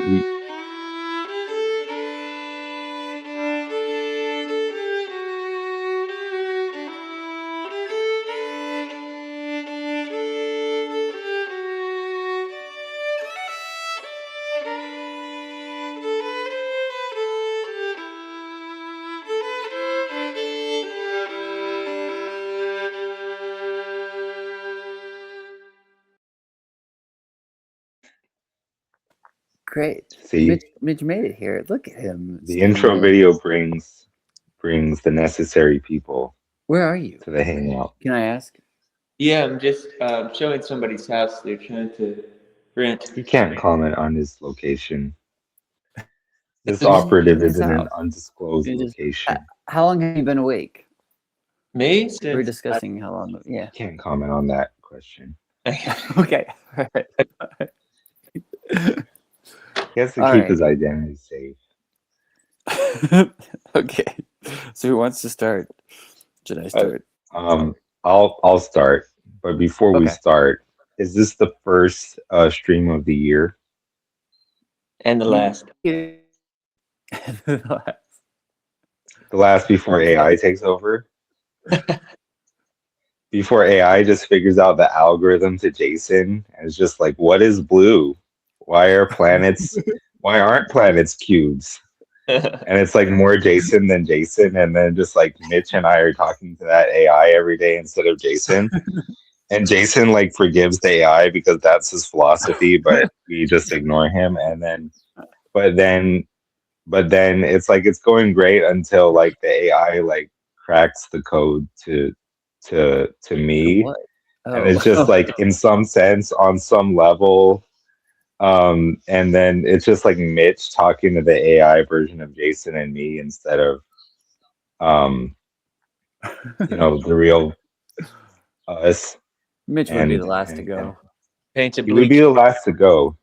We, Great. see, Mitch made it here. Look at him. the intro video brings the necessary people Where are you? to the hangout. Can I ask? Yeah, I'm just showing somebody's house. They're trying to rent. He can't comment on his location. This Just operative his is in an house. undisclosed You just- location. How long have you been awake? Me? We're Since discussing how long. Yeah. Can't comment on that question. Okay. All right. He has to All keep right. his identity safe. Okay. So who wants to start? Should I start? I'll start. But before we Okay. start, is this the first stream of the year? and the last. The last before AI takes over? Before AI just figures out the algorithm to Jason and it's just like, what is blue? Why aren't planets cubes? And it's like more Jason than Jason, and then just like Mitch and I are talking to that AI every day instead of Jason. And Jason like forgives the AI because that's his philosophy, but we just ignore him. And then but then it's like it's going great until like the AI like cracks the code to me. What? And it's just like in some sense, on some level, and then it's just like Mitch talking to the AI version of Jason and me instead of the real us. Mitch would be the last to go. Paint a He would bleach. be the last to go.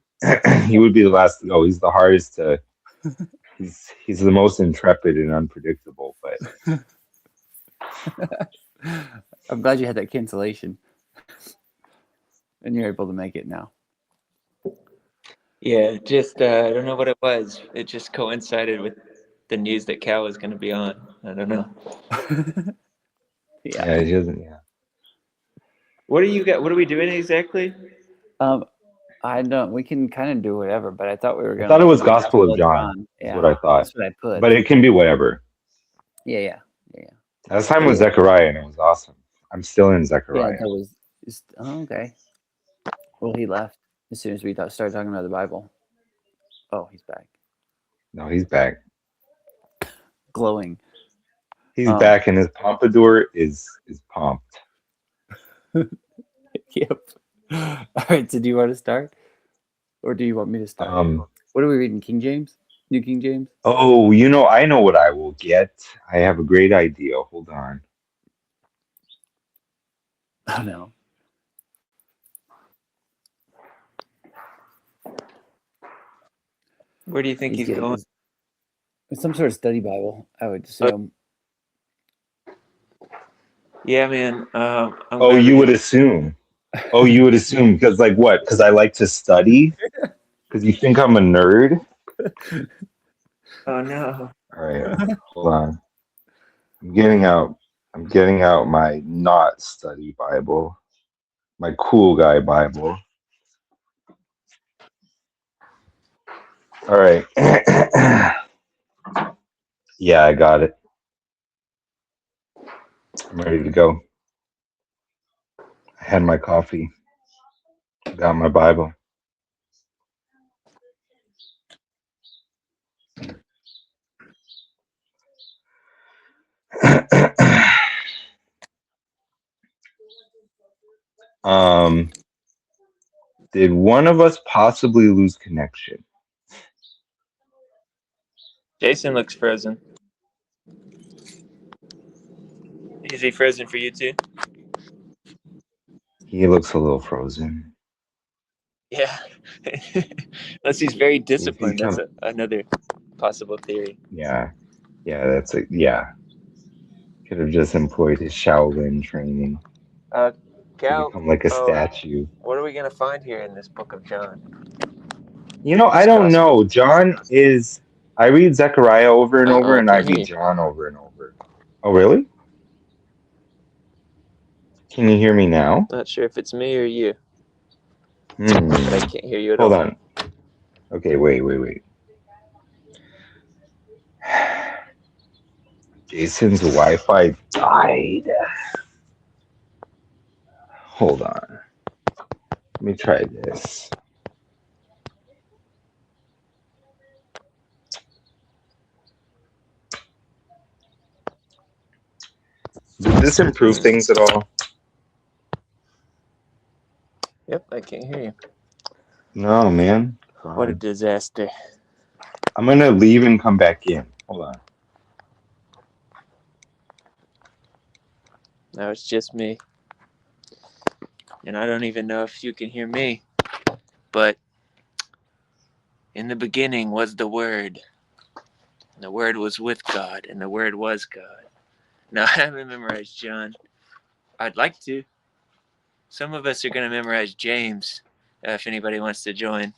He would be the last to go. He's the hardest to. He's the most intrepid and unpredictable. But I'm glad you had that cancellation, and you're able to make it now. Yeah, just I don't know what it was. It just coincided with the news that Cal was going to be on. I don't know. yeah, he doesn't. Yeah. What do you got? What are we doing exactly? I don't. We can kind of do whatever, but I thought we were I going. thought it was Gospel of John. Yeah, is what I thought. That's what I put. But it can be whatever. Yeah. Last time was Zechariah, and it was awesome. I'm still in Zechariah. Yeah, that was. Okay. Well, he left as soon as we started talking about the Bible. Oh, he's back. No, he's back. Glowing. He's back, and his pompadour is pumped. Yep. All right. So, do you want to start, or do you want me to start? What are we reading? King James? New King James? Oh, I know what I will get. I have a great idea. Hold on. Oh no. Where do you think he's going? Some sort of study Bible, I would assume. Yeah, man. You would assume. Oh, you would assume because like what? Because I like to study. Because you think I'm a nerd. Oh no. All right, hold on. I'm getting out my not study Bible, my cool guy Bible. All right. Yeah, I got it. I'm ready to go. I had my coffee. Got my Bible. Did one of us possibly lose connection? Jason looks frozen. Is he frozen for you too? He looks a little frozen. Yeah. Unless he's very disciplined. That's another possible theory. Yeah. Yeah. Could have just employed his Shaolin training. Cal, to become like a statue. What are we going to find here in this book of John? I It's don't know. gospel. John is. I read Zechariah over and over, Uh-oh, I and I can't hear read you. John over and over. Oh, really? Can you hear me now? Not sure if it's me or you, but I Hmm. can't hear you at Hold all. on. Okay, wait. Jason's Wi-Fi died. Hold on. Let me try this. Did this improve things at all? Yep, I can't hear you. No, man. What a God. disaster. I'm gonna leave and come back in. Hold on. Now it's just me. And I don't even know if you can hear me. But in the beginning was the Word. And the Word was with God, and the Word was God. Now, I haven't memorized John. I'd like to. Some of us are going to memorize James, if anybody wants to join.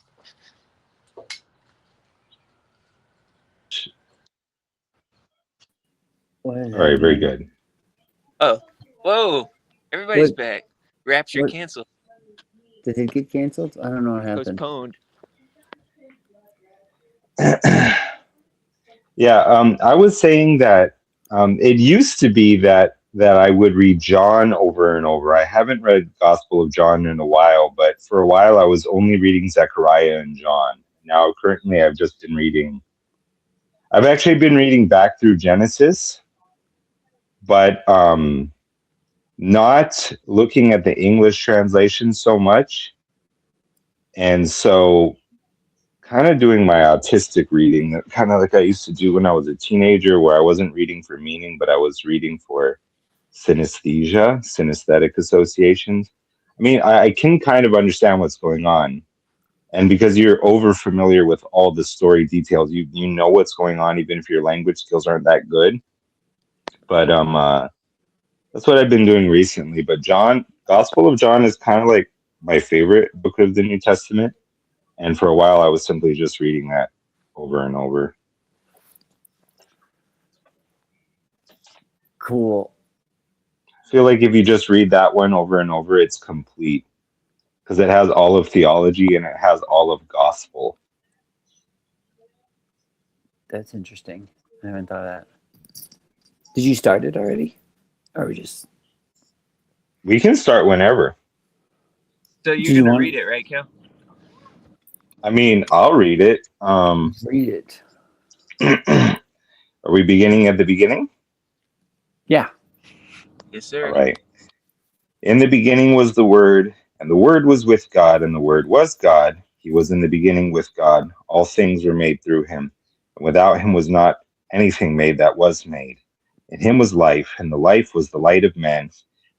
What is All right, very happening? good. Oh, whoa. Everybody's What? back. Rapture What? canceled. Did it get canceled? I don't know what happened. Postponed. Yeah, I was saying that it used to be that I would read John over and over. I haven't read Gospel of John in a while, but for a while I was only reading Zechariah and John. Now currently I've just been reading. I've actually been reading back through Genesis, but not looking at the English translation so much. And so kind of doing my autistic reading, kind of like I used to do when I was a teenager, where I wasn't reading for meaning, but I was reading for synesthesia, synesthetic associations. I mean, I can kind of understand what's going on. And because you're over familiar with all the story details, you know what's going on, even if your language skills aren't that good. But that's what I've been doing recently. But Gospel of John is kind of like my favorite book of the New Testament. And for a while, I was simply just reading that over and over. Cool. I feel like if you just read that one over and over, it's complete because it has all of theology and it has all of gospel. That's interesting. I haven't thought of that. Did you start it already? Or we just... We can start whenever. So Do you're you going to want read it, right, Kel? I mean, I'll read it. read it? Are we beginning at the beginning? Yeah. Yes, All sir. right. In the beginning was the Word, and the Word was with God, and the Word was God. He was in the beginning with God. All things were made through him, and without him was not anything made that was made. In him was life, and the life was the light of men.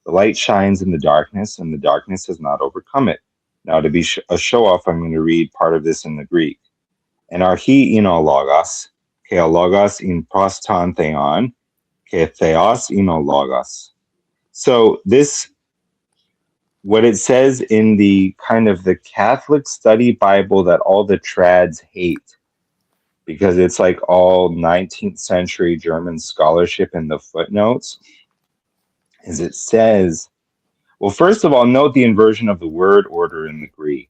The light shines in the darkness, and the darkness has not overcome it. Now, to be a show off, I'm going to read part of this in the Greek. En archi ino logos, ke o logos in proston theon, ke theos ino logos. So this, what it says in the kind of the Catholic study Bible that all the trads hate, because it's like all 19th century German scholarship in the footnotes, is it says, well, first of all, note the inversion of the word order in the Greek.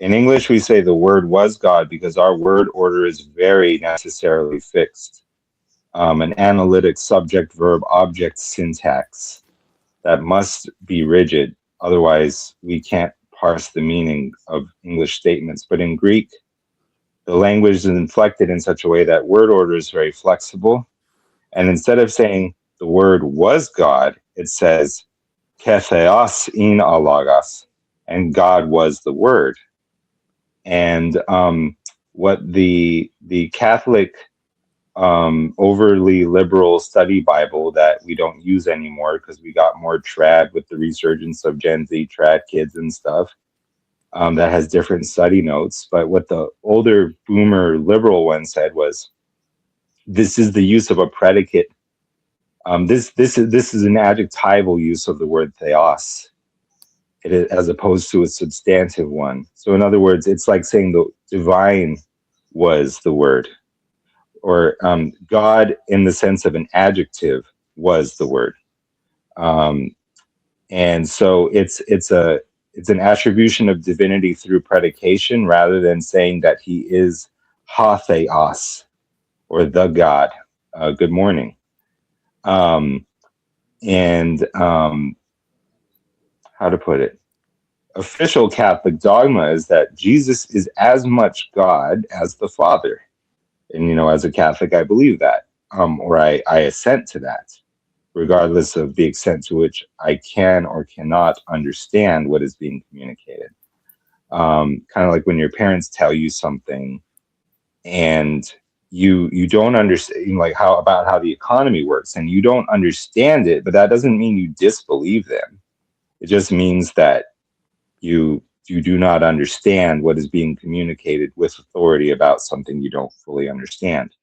In English, we say the word was God because our word order is very necessarily fixed. An analytic subject verb object syntax that must be rigid. Otherwise, we can't parse the meaning of English statements. But in Greek, the language is inflected in such a way that word order is very flexible. And instead of saying the word was God, it says ke theos in alogos, and God was the word. And what the Catholic overly liberal study Bible that we don't use anymore because we got more trad with the resurgence of Gen Z trad kids and stuff, that has different study notes. But what the older boomer liberal one said was, this is the use of a predicate. This is an adjectival use of the word theos. as opposed to a substantive one. So in other words, it's like saying the divine was the word, or God in the sense of an adjective was the word. And so it's an attribution of divinity through predication rather than saying that he is ha theos, or the God. Good morning. And how to put it? Official Catholic dogma is that Jesus is as much God as the Father. And, as a Catholic, I believe that, or I assent to that, regardless of the extent to which I can or cannot understand what is being communicated. Kind of like when your parents tell you something and you don't understand, like how the economy works, and you don't understand it, but that doesn't mean you disbelieve them. It just means that you do not understand what is being communicated with authority about something you don't fully understand.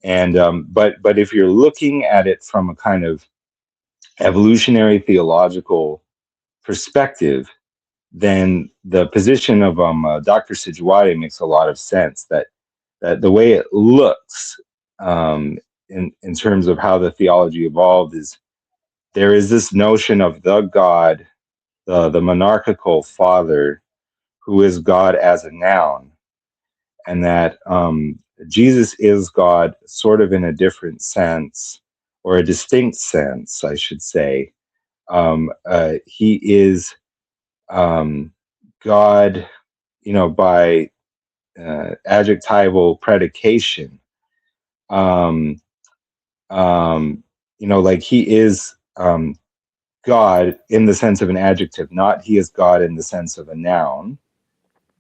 And but if you're looking at it from a kind of evolutionary theological perspective, then the position of Dr. Sijuwade makes a lot of sense. That the way it looks in terms of how the theology evolved is there is this notion of the God, the monarchical father, who is God as a noun, and that Jesus is God sort of in a different sense, or a distinct sense, I should say. He is God, by adjectival predication. Like he is God in the sense of an adjective, not he is God in the sense of a noun.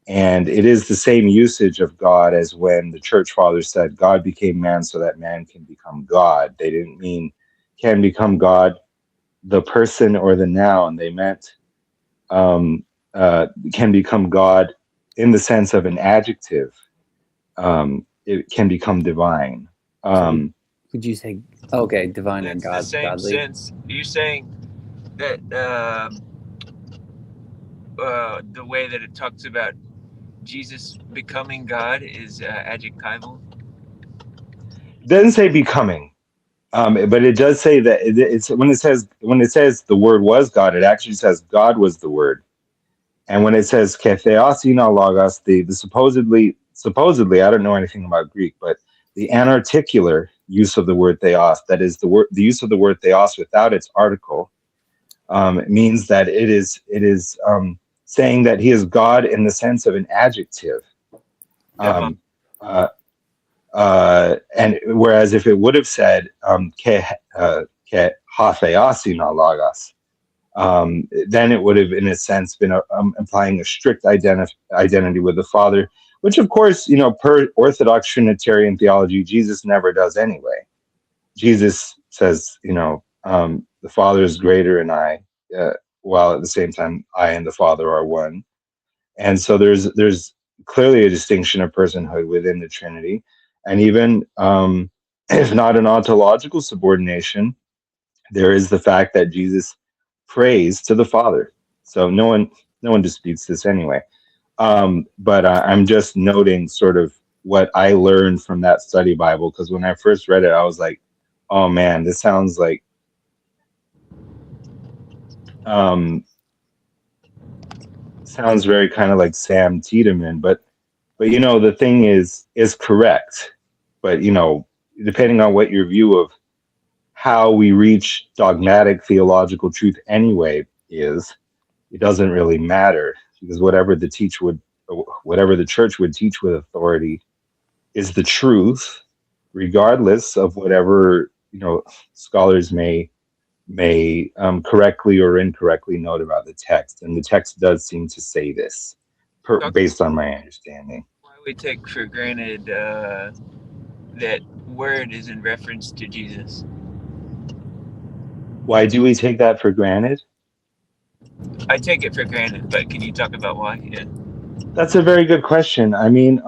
And it is the same usage of God as when the church fathers said God became man so that man can become God. They didn't mean can become God, the person or the noun. They meant can become God in the sense of an adjective. It can become divine. Would you say, okay, divine and That's the same godly? sense. You're saying that the way that it talks about Jesus becoming God is adjectival? It doesn't say becoming, but it does say that it's when it says the word was God, it actually says God was the word. And when it says ke theosina logos, the supposedly, I don't know anything about Greek, but the anarticular use of the word theos, that is the use of the word theos without its article, means that it is saying that he is God in the sense of an adjective. And whereas if it would have said ke ha theosina logos, then it would have, in a sense, been implying a strict identity with the Father, which, of course, per Orthodox Trinitarian theology, Jesus never does anyway. Jesus says, the Father is greater and I, while at the same time, I and the Father are one. And so there's clearly a distinction of personhood within the Trinity, and even if not an ontological subordination, there is the fact that Jesus prays to the Father. So no one disputes this anyway. But I'm just noting sort of what I learned from that study Bible, because when I first read it, I was like, oh man, this sounds like sounds very kind of like Sam Tiedemann, but the thing is correct. But depending on what your view of how we reach dogmatic theological truth anyway is, it doesn't really matter, because whatever the church would teach with authority is the truth, regardless of whatever scholars may correctly or incorrectly note about the text. And the text does seem to say this, based on my understanding. Why we take for granted that word is in reference to Jesus? Why do we take that for granted? I take it for granted, but can you talk about why? Yeah. That's a very good question. I mean,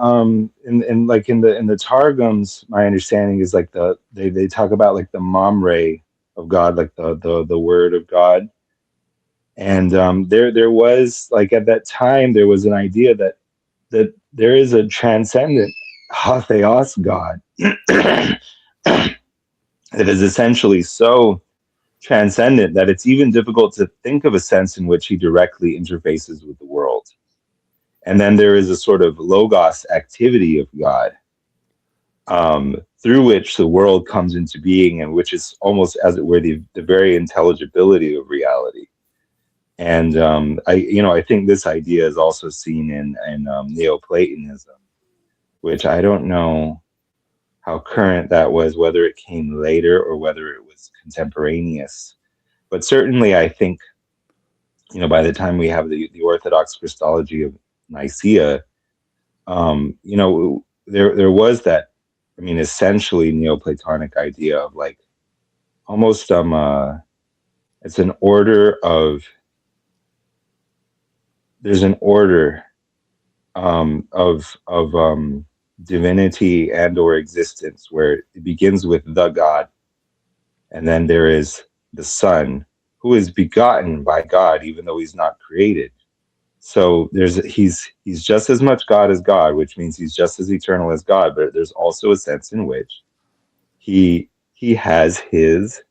in the Targums, my understanding is like they talk about like the mamre of God, like the word of God, And there was, like, at that time, there was an idea that there is a transcendent hatheos God that is essentially so transcendent that it's even difficult to think of a sense in which he directly interfaces with the world. And then there is a sort of logos activity of God, through which the world comes into being, and which is almost, as it were, the very intelligibility of reality. And I think this idea is also seen in Neoplatonism, which I don't know how current that was, whether it came later or whether it was contemporaneous. But certainly, I think, by the time we have the Orthodox Christology of Nicaea, there was that, essentially Neoplatonic idea of, like, almost it's an order of there's an order of divinity and or existence, where it begins with the God, and then there is the Son, who is begotten by God, even though he's not created. So he's just as much God as God, which means he's just as eternal as God. But there's also a sense in which he has his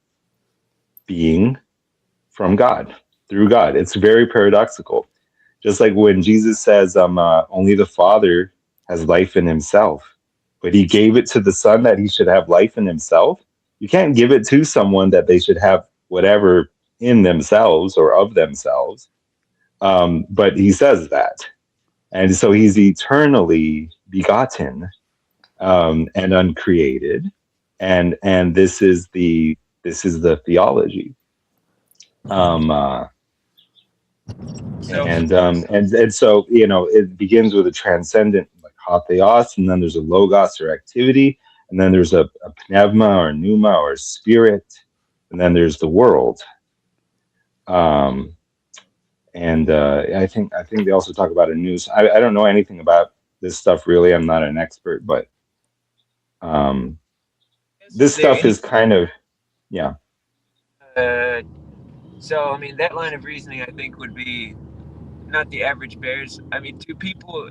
being from God, through God. It's very paradoxical. Just like when Jesus says, only the Father has life in himself, but he gave it to the Son that he should have life in himself. You can't give it to someone that they should have whatever in themselves or of themselves. But he says that. And so he's eternally begotten, and uncreated. And this is the theology. And so, it begins with a transcendent, like, hatheos, and then there's a logos, or activity, and then there's a pneuma or pneuma or spirit, and then there's the world. And I think they also talk about a nous. I don't know anything about this stuff, really. I'm not an expert, but this stuff is kind of, yeah. So, that line of reasoning, I think, would be not the average bears. Do people,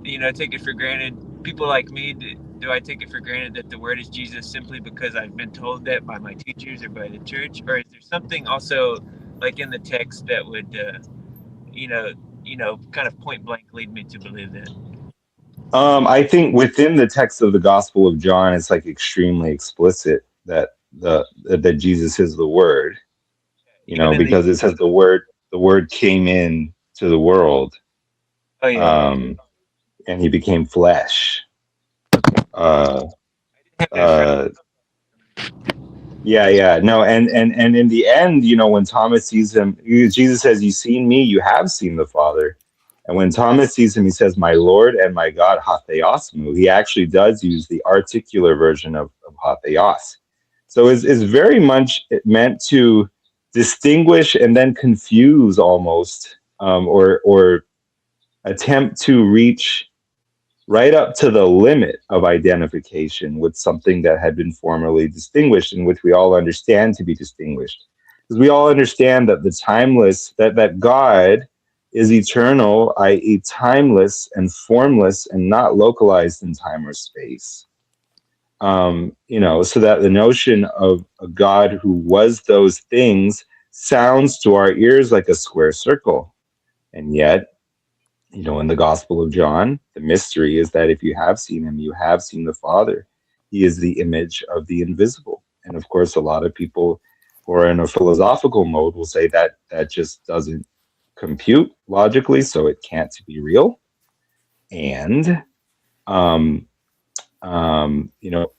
take it for granted? People like me, do I take it for granted that the word is Jesus simply because I've been told that by my teachers or by the church? Or is there something also, like, in the text that would, kind of point blank lead me to believe that? I think within the text of the Gospel of John, it's, like, extremely explicit that that Jesus is the Word. Because it says the word came in to the world. Oh, yeah. And he became flesh. Yeah. No, and in the end, when Thomas sees him, Jesus says, "You've seen me, you have seen the Father." And when Thomas sees him, he says, "My Lord and my God, hatheosmu." He actually does use the articular version of hatheos. So it's very much meant to distinguish and then confuse almost, or attempt to reach right up to the limit of identification with something that had been formerly distinguished, and which we all understand to be distinguished. Because we all understand that the timeless, that God is eternal, i.e., timeless and formless and not localized in time or space. So that the notion of a God who was those things sounds to our ears like a square circle. And yet, in the Gospel of John, the mystery is that if you have seen him, you have seen the Father. He is the image of the invisible. And of course, a lot of people who are in a philosophical mode will say that that just doesn't compute logically, so it can't be real. And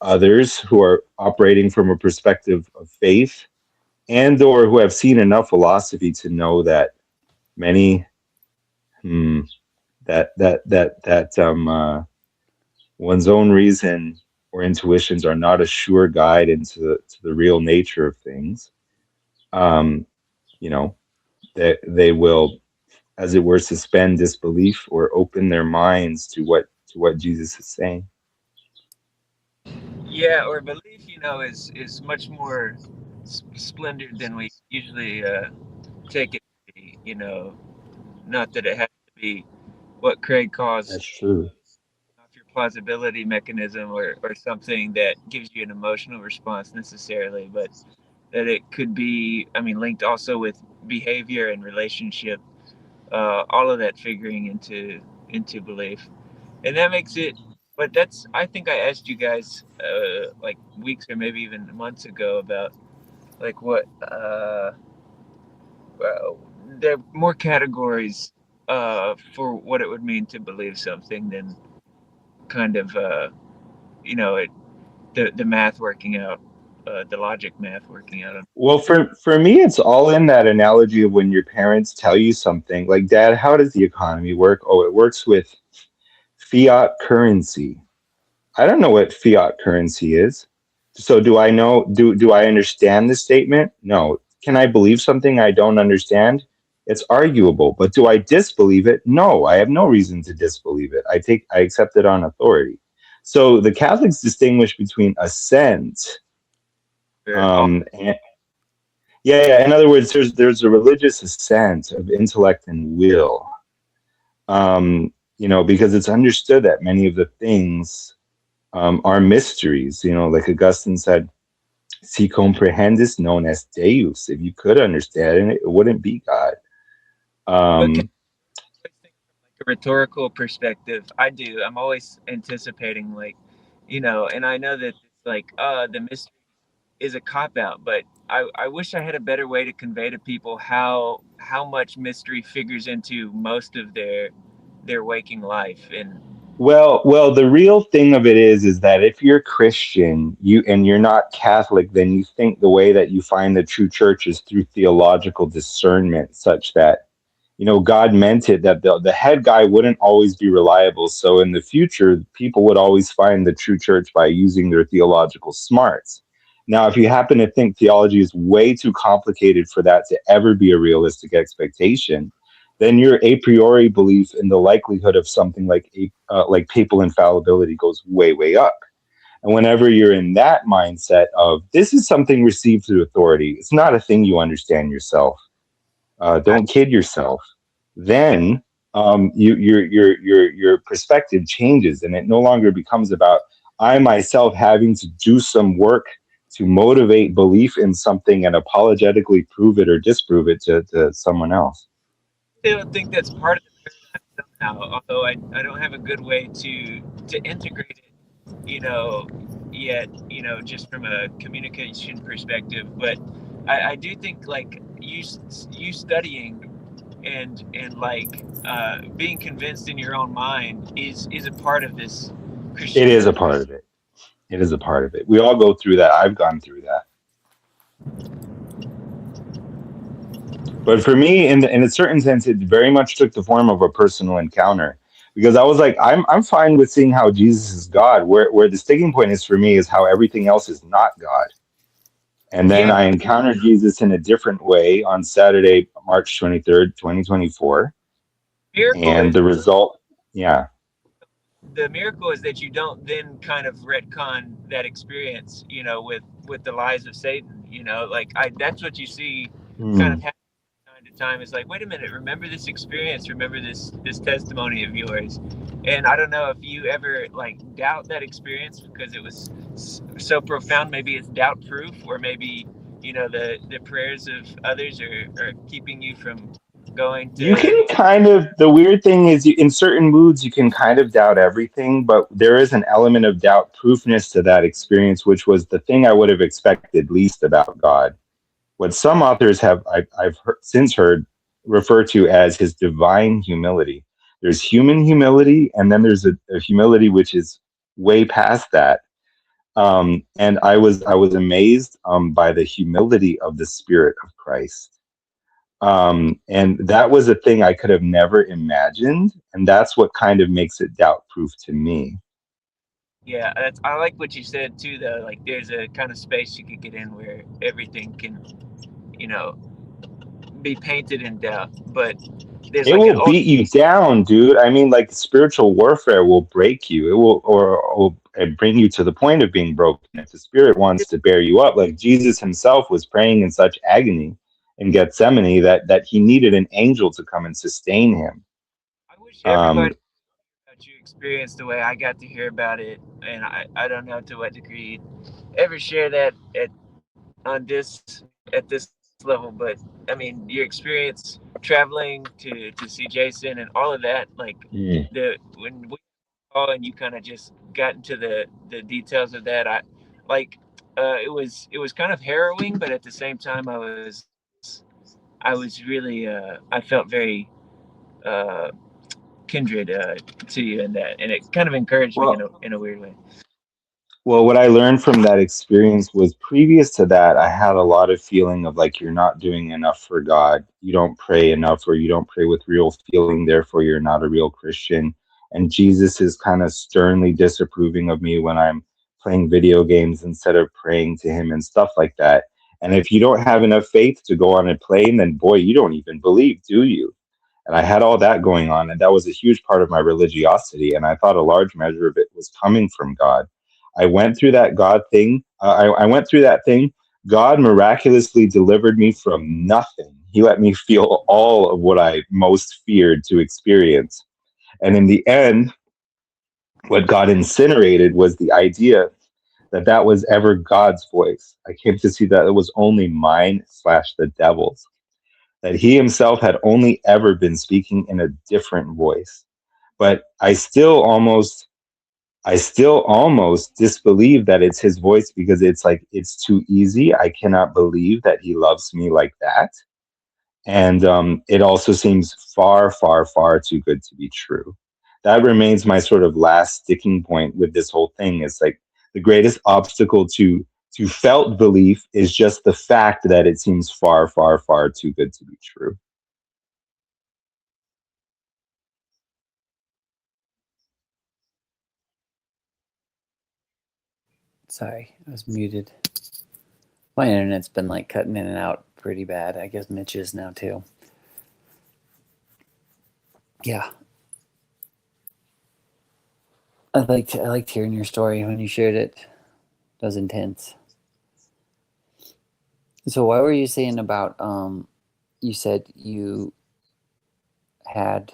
others who are operating from a perspective of faith, and or who have seen enough philosophy to know that many one's own reason or intuitions are not a sure guide into the real nature of things. That they will, as it were, suspend disbelief or open their minds to what Jesus is saying. Yeah, or belief, is much more splendid than we usually take it You know, not that it has to be what Craig calls That's true. off your plausibility mechanism or something that gives you an emotional response necessarily, but that it could be, I mean, linked also with behavior and relationship, all of that figuring into belief, and that makes it. But that's, I think I asked you guys like weeks or maybe even months ago about like what there are more categories for what it would mean to believe something than kind of you know it the math working out, the logic math working out. Well, for me, it's all in that analogy of when your parents tell you something like, "Dad, how does the economy work?" Oh, it works with fiat currency. I don't know what fiat currency is. So do I know, do I understand this statement? No. Can I believe something I don't understand? It's arguable, but do I disbelieve it? No, I have no reason to disbelieve it. I accept it on authority. So the Catholics distinguish between assent, and yeah. In other words, there's a religious assent of intellect and will. Because it's understood that many of the things are mysteries. Like Augustine said, "Si comprehendis non est Deus." If you could understand it, it wouldn't be God. But can I think from like a rhetorical perspective? I do. I'm always anticipating, like, and I know that it's like, the mystery is a cop out, but I wish I had a better way to convey to people how much mystery figures into most of their waking life. And Well, the real thing of it is that if you're Christian, you're not Catholic, then you think the way that you find the true church is through theological discernment, such that God meant it that the head guy wouldn't always be reliable. So in the future, people would always find the true church by using their theological smarts. Now, if you happen to think theology is way too complicated for that to ever be a realistic expectation, then your a priori belief in the likelihood of something like papal infallibility goes way, way up. And whenever you're in that mindset of this is something received through authority, it's not a thing you understand yourself. Don't kid yourself. Then your perspective changes, and it no longer becomes about I myself having to do some work to motivate belief in something and apologetically prove it or disprove it to someone else. I don't think that's part of the paradigm somehow, although I don't have a good way to integrate it, yet, just from a communication perspective. But I do think like you studying and like being convinced in your own mind is a part of this It is Christianity. a part of it. It is a part of it. We all go through that. I've gone through that. But for me, in a certain sense, it very much took the form of a personal encounter, because I was like, I'm fine with seeing how Jesus is God. Where the sticking point is for me is how everything else is not God. And then Yeah, I encountered Jesus in a different way on Saturday, March 23rd, 2024. miracle And is the result, yeah. the miracle is that you don't then kind of retcon that experience, with the lies of Satan. Like that's what you see kind of Hmm. happen from time to time. Is like, wait a minute, remember this experience, remember this testimony of yours. And I don't know if you ever like doubt that experience because it was so profound. Maybe it's doubt proof, or maybe the prayers of others are keeping you from going You to. can kind of, the weird thing is, in certain moods, you can kind of doubt everything, but there is an element of doubt proofness to that experience, which was the thing I would have expected least about God. What some authors I've since heard refer to as his divine humility. There's human humility, and then there's a humility which is way past that. And I was amazed by the humility of the Spirit of Christ. And that was a thing I could have never imagined, and that's what kind of makes it doubt proof to me. Yeah, I like what you said too, though. Like, there's a kind of space you could get in where everything can, you know, be painted in doubt. But there's It like an will old, beat you down, dude. I mean, like spiritual warfare will break you. It will, or bring you to the point of being broken. If the spirit wants to bear you up, like Jesus himself was praying in such agony, in Gethsemane that he needed an angel to come and sustain him. I wish everybody got you experience the way I got to hear about it, and I don't know to what degree ever share that at this level, but I mean your experience traveling to see Jason and all of that, like the when we call and you kind of just got into the details of that, I like it was kind of harrowing, but at the same time I was really I felt very uh kindred to you in that, and it kind of encouraged me in a weird way. Well, what I learned from that experience was previous to that, I had a lot of feeling of like you're not doing enough for God. You don't pray enough, or you don't pray with real feeling, therefore you're not a real Christian. And Jesus is kind of sternly disapproving of me when I'm playing video games instead of praying to him and stuff like that. And if you don't have enough faith to go on a plane, then boy, you don't even believe, do you? And I had all that going on, and that was a huge part of my religiosity. And I thought a large measure of it was coming from God. I went through that God thing. I went through that thing. God miraculously delivered me from nothing. He let me feel all of what I most feared to experience. And in the end, what God incinerated was the idea that that was ever God's voice. I came to see that it was only mine / the devil's, that he himself had only ever been speaking in a different voice. But I still almost disbelieve that it's his voice, because it's like it's too easy. I cannot believe that he loves me like that. And it also seems far, far, far too good to be true. That remains my sort of last sticking point with this whole thing. It's like the greatest obstacle to felt belief is just the fact that it seems far, far, far too good to be true. Sorry, I was muted. My internet's been like cutting in and out pretty bad. I guess Mitch is now too. Yeah. I liked hearing your story when you shared it. That was intense. So what were you saying about you said you had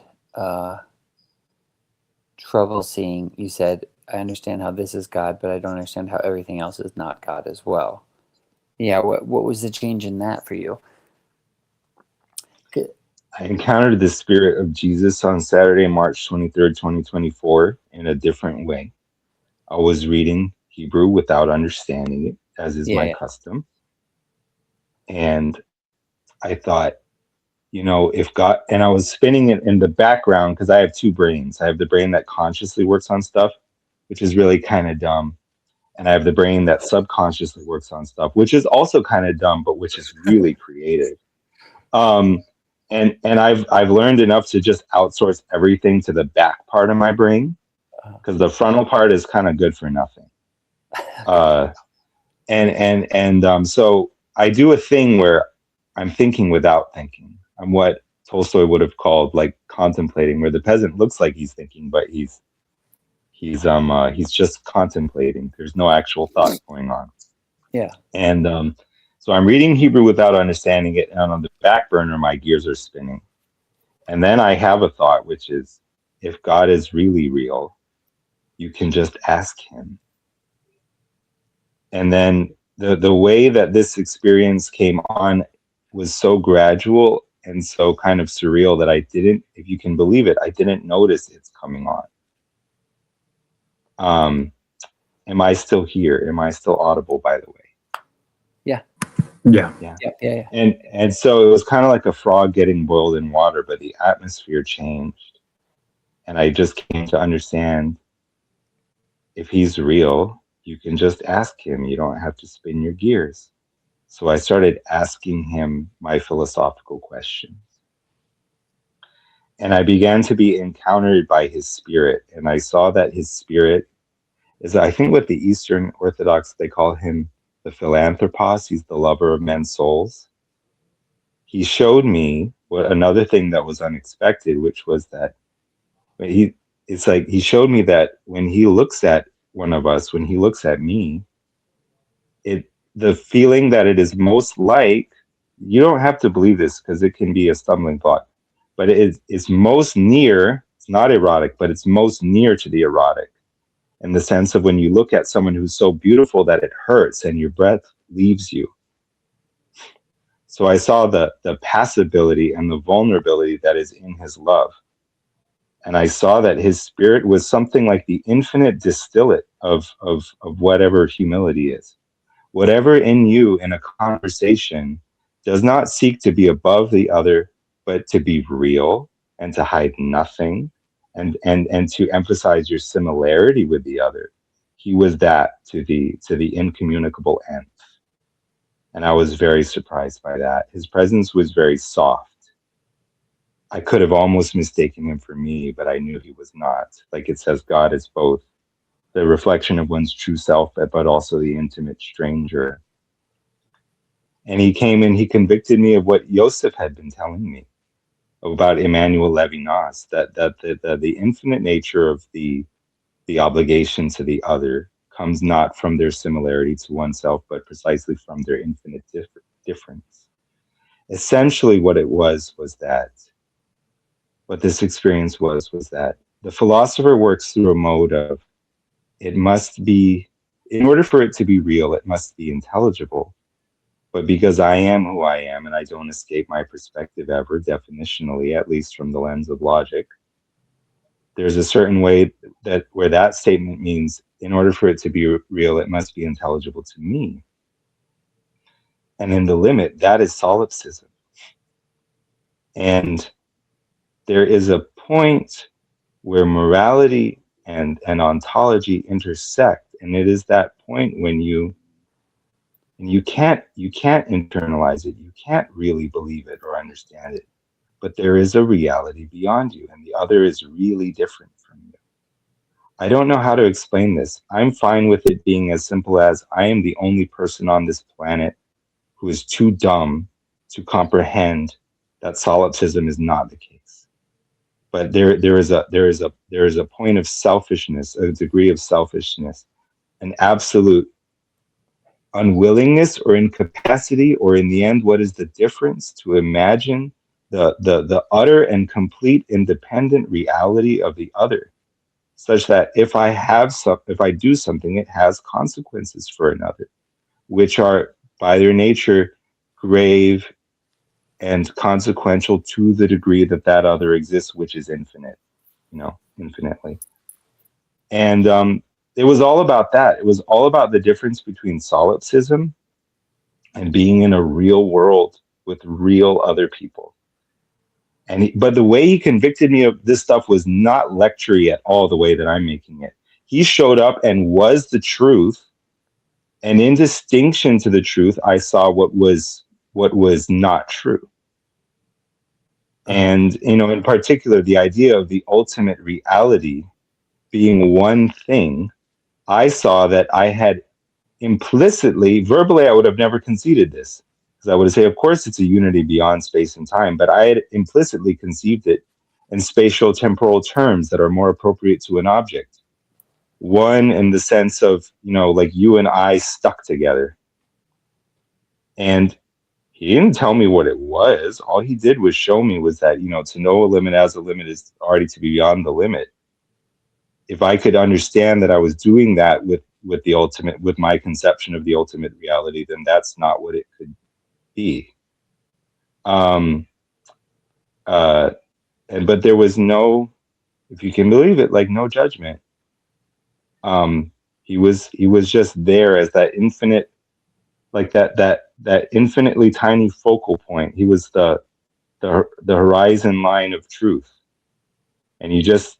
trouble seeing, you said, I understand how this is God, but I don't understand how everything else is not God as well. Yeah, what was the change in that for you? I encountered the spirit of Jesus on Saturday, March 23rd, 2024, in a different way. I was reading Hebrew without understanding it, as is my custom. And I thought, if God, and I was spinning it in the background because I have two brains. I have the brain that consciously works on stuff, which is really kind of dumb. And I have the brain that subconsciously works on stuff, which is also kind of dumb, but which is really creative. And I've learned enough to just outsource everything to the back part of my brain, because the frontal part is kind of good for nothing. So I do a thing where I'm thinking without thinking. I'm what Tolstoy would have called like contemplating, where the peasant looks like he's thinking, but he's just contemplating. There's no actual thought going on. Yeah. And so I'm reading Hebrew without understanding it, and on the back burner, my gears are spinning. And then I have a thought, which is, if God is really real, you can just ask him. And then the way that this experience came on was so gradual and so kind of surreal that I didn't, if you can believe it, I didn't notice it's coming on. Am I still here? Am I still audible, by the way? Yeah. And so it was kind of like a frog getting boiled in water, but the atmosphere changed. And I just came to understand, if he's real, you can just ask him. You don't have to spin your gears. So I started asking him my philosophical questions. And I began to be encountered by his spirit. And I saw that his spirit is, I think what the Eastern Orthodox, they call him the philanthropos. He's the lover of men's souls. He showed me another thing that was unexpected, which was that he showed me that when he looks at one of us, when he looks at me, the feeling that it is most like you don't have to believe this because it can be a stumbling block, but it's most near, it's not erotic, but it's most near to the erotic in the sense of when you look at someone who's so beautiful that it hurts and your breath leaves you. So I saw the passibility and the vulnerability that is in his love. And I saw that his spirit was something like the infinite distillate of whatever humility is. Whatever in you in a conversation does not seek to be above the other, but to be real and to hide nothing and to emphasize your similarity with the other. He was that to the incommunicable nth. And I was very surprised by that. His presence was very soft. I could have almost mistaken him for me, but I knew he was not. Like it says, God is both the reflection of one's true self, but also the intimate stranger. And he came and he convicted me of what Yosef had been telling me about Emmanuel Levinas, that the infinite nature of the obligation to the other comes not from their similarity to oneself, but precisely from their infinite difference. Essentially, what it was that, what this experience was that the philosopher works through a mode of, it must be, in order for it to be real, it must be intelligible. But because I am who I am and I don't escape my perspective ever, definitionally, at least from the lens of logic, there's a certain way that where that statement means in order for it to be real, it must be intelligible to me. And in the limit, that is solipsism. And there is a point where morality and ontology intersect. And it is that point when you can't internalize it. You can't really believe it or understand it. But there is a reality beyond you, and the other is really different from you. I don't know how to explain this. I'm fine with it being as simple as I am the only person on this planet who is too dumb to comprehend that solipsism is not the case. But there is a point of selfishness, a degree of selfishness, an absolute unwillingness or incapacity, or in the end, what is the difference, to imagine the utter and complete independent reality of the other, such that if I do something, it has consequences for another, which are by their nature grave and consequential to the degree that that other exists, which is infinite, infinitely. And it was all about that. It was all about the difference between solipsism and being in a real world with real other people. But the way he convicted me of this stuff was not lectury at all, the way that I'm making it. He showed up and was the truth. And in distinction to the truth, I saw what was not true. And, in particular, the idea of the ultimate reality being one thing, I saw that I had implicitly, verbally, I would have never conceded this. Because I would say, of course, it's a unity beyond space and time, but I had implicitly conceived it in spatial temporal terms that are more appropriate to an object. One in the sense of, like you and I stuck together. And he didn't tell me what it was. All he did was show me was that, to know a limit as a limit is already to be beyond the limit. If I could understand that I was doing that with the ultimate, with my conception of the ultimate reality, then that's not what it could be. But there was no, if you can believe it, like no judgment. He was just there as that infinite, like that infinitely tiny focal point. He was the horizon line of truth, and you just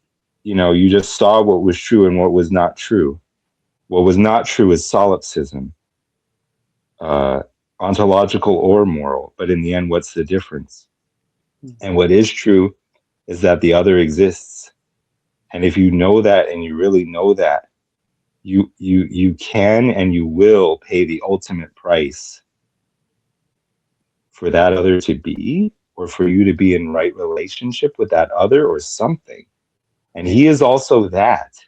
saw what was true and what was not true. What was not true is solipsism, ontological or moral. But in the end, what's the difference? And what is true is that the other exists. And if you know that, and you really know that, you can and you will pay the ultimate price for that other to be, or for you to be in right relationship with that other or something. And he is also that.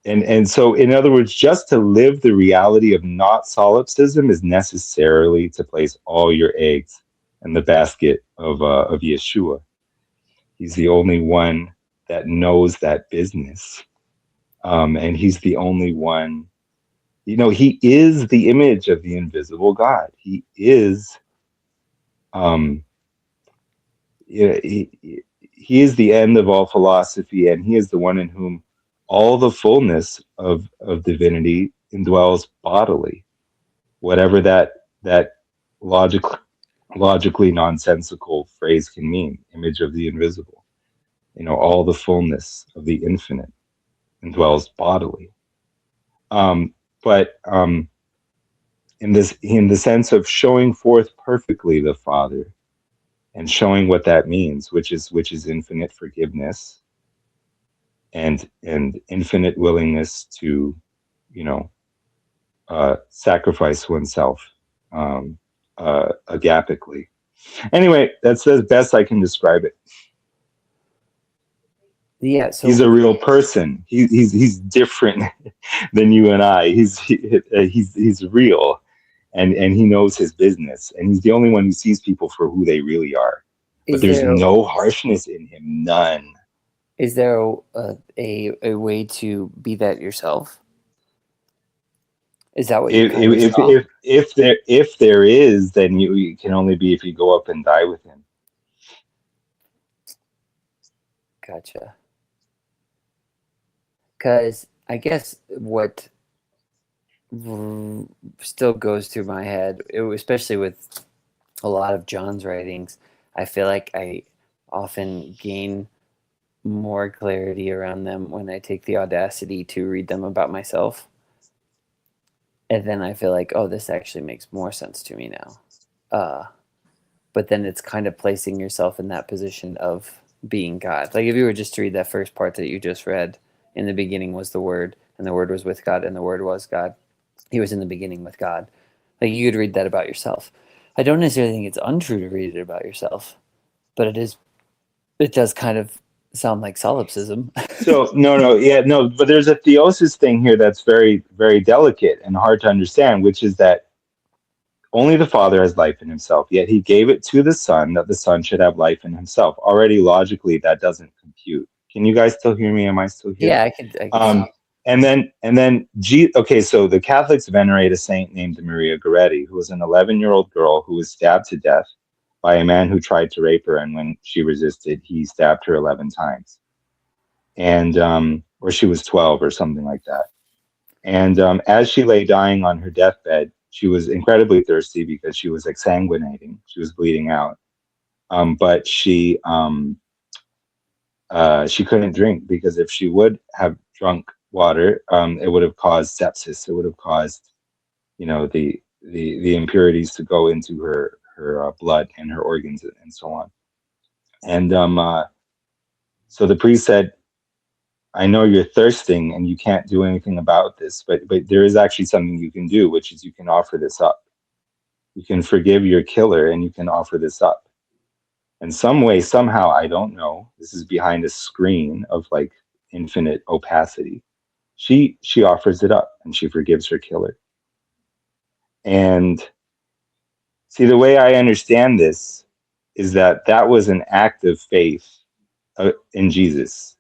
And so, in other words, just to live the reality of not solipsism is necessarily to place all your eggs in the basket of Yeshua. He's the only one that knows that business, and he's the only one. You know, he is the image of the invisible God. He is, um, yeah, he is the end of all philosophy, and he is the one in whom all the fullness of divinity indwells bodily. Whatever that logic, logically nonsensical phrase can mean, image of the invisible. You know, all the fullness of the infinite indwells bodily. But in the sense of showing forth perfectly the Father and showing what that means, which is infinite forgiveness and infinite willingness to, you know, sacrifice oneself agapically. Anyway, that's the best I can describe it. Yeah. So He's a real person. He's different than you and I. He's real, and he knows his business, and he's the only one who sees people for who they really are. But is there's there no harshness in him, none. is there a way to be that yourself? Is that what you If kind of if saw? if there is, then you can only be if you go up and die with him. Gotcha. Because I guess what still goes through my head, especially with a lot of John's writings, I feel like I often gain more clarity around them when I take the audacity to read them about myself. And then I feel like, oh, this actually makes more sense to me now. But then it's kind of placing yourself in that position of being God. Like if you were just to read that first part that you just read, in the beginning was the Word, and the Word was with God, and the Word was God. He was in the beginning with God. Like you could read that about yourself. I don't necessarily think it's untrue to read it about yourself, but it does kind of sound like solipsism. So no, but there's a theosis thing here that's very, very delicate and hard to understand, which is that only the Father has life in himself, yet he gave it to the Son that the Son should have life in himself. Already logically, that doesn't compute. Can you guys still hear me? Am I still here? Yeah, I could Um, okay, so the Catholics venerate a saint named Maria Goretti, who was an 11-year-old girl who was stabbed to death by a man who tried to rape her, and when she resisted, he stabbed her 11 times. And or she was 12 or something like that. And as she lay dying on her deathbed, she was incredibly thirsty because she was exsanguinating. She was bleeding out. But she couldn't drink because if she would have drunk water, it would have caused sepsis. It would have caused, you know, the impurities to go into her blood and her organs and so on. And so the priest said, I know you're thirsting and you can't do anything about this, but there is actually something you can do, which is you can offer this up. You can forgive your killer and you can offer this up. In some way, somehow, I don't know. This is behind a screen of like infinite opacity. She offers it up and she forgives her killer. And see, the way I understand this is that was an act of faith in Jesus.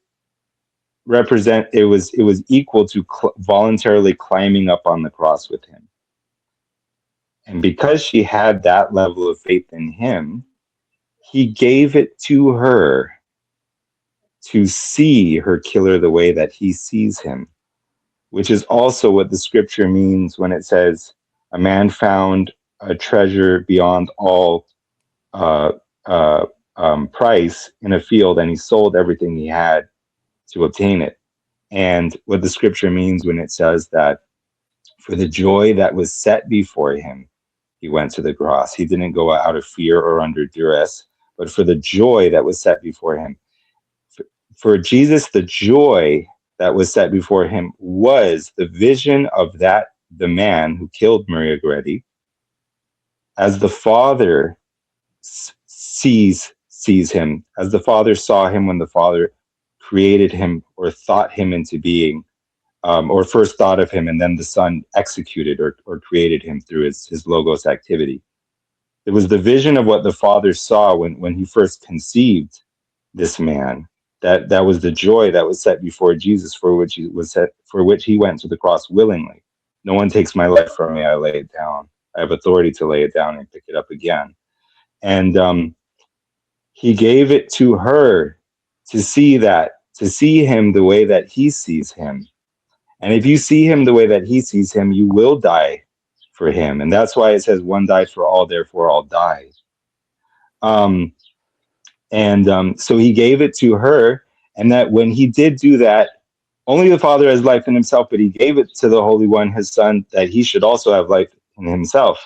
It was equal to voluntarily climbing up on the cross with him. And because she had that level of faith in him, he gave it to her to see her killer the way that he sees him, which is also what the scripture means when it says a man found a treasure beyond all uh, price in a field, and he sold everything he had to obtain it. And what the scripture means when it says that for the joy that was set before him, he went to the cross. He didn't go out of fear or under duress, but for the joy that was set before him. For Jesus, the joy that was set before him was the vision of the man who killed Maria Goretti, as the Father sees him, as the Father saw him when the Father created him or thought him into being, or first thought of him, and then the Son executed or created him through his logos activity. It was the vision of what the Father saw when he first conceived this man. That was the joy that was set before Jesus, for which he went to the cross willingly. No one takes my life from me; I lay it down. I have authority to lay it down and pick it up again. And he gave it to her to see him the way that he sees him. And if you see him the way that he sees him, you will die for him. And that's why it says one died for all, therefore all died. So he gave it to her, and that when he did do that, only the Father has life in himself, but he gave it to the Holy One, his Son, that he should also have life in himself.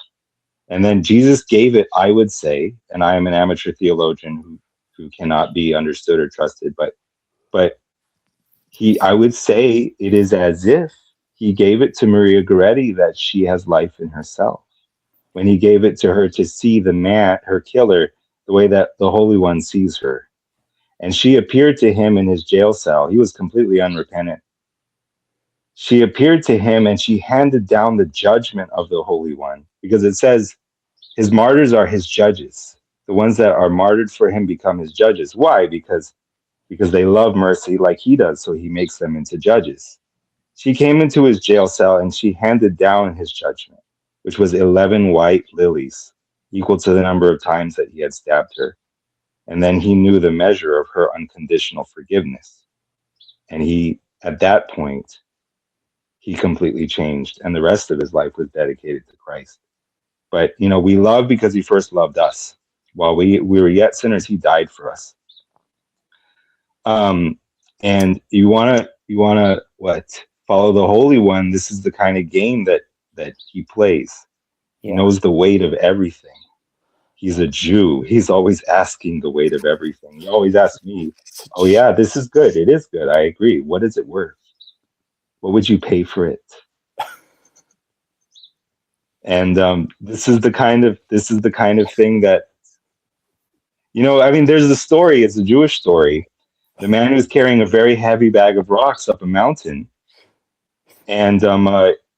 And then Jesus gave it, I would say, and I am an amateur theologian who cannot be understood or trusted, but I would say it is as if he gave it to Maria Goretti that she has life in herself. When he gave it to her to see the man, her killer, the way that the Holy One sees her. And she appeared to him in his jail cell. He was completely unrepentant. She appeared to him and she handed down the judgment of the Holy One, because it says his martyrs are his judges. The ones that are martyred for him become his judges. Why? Because they love mercy like he does, so he makes them into judges. She came into his jail cell and she handed down his judgment, which was 11 white lilies, equal to the number of times that he had stabbed her. And then he knew the measure of her unconditional forgiveness. And at that point, he completely changed, and the rest of his life was dedicated to Christ. But, we love because he first loved us. While we were yet sinners, he died for us. And you wanna follow the Holy One. This is the kind of game that he plays. He knows the weight of everything. He's a Jew. He's always asking the weight of everything. He always asks me, "Oh yeah, this is good. It is good. I agree. What is it worth? What would you pay for it?" And this is the kind of thing that, there's a story. It's a Jewish story. The man who's carrying a very heavy bag of rocks up a mountain, and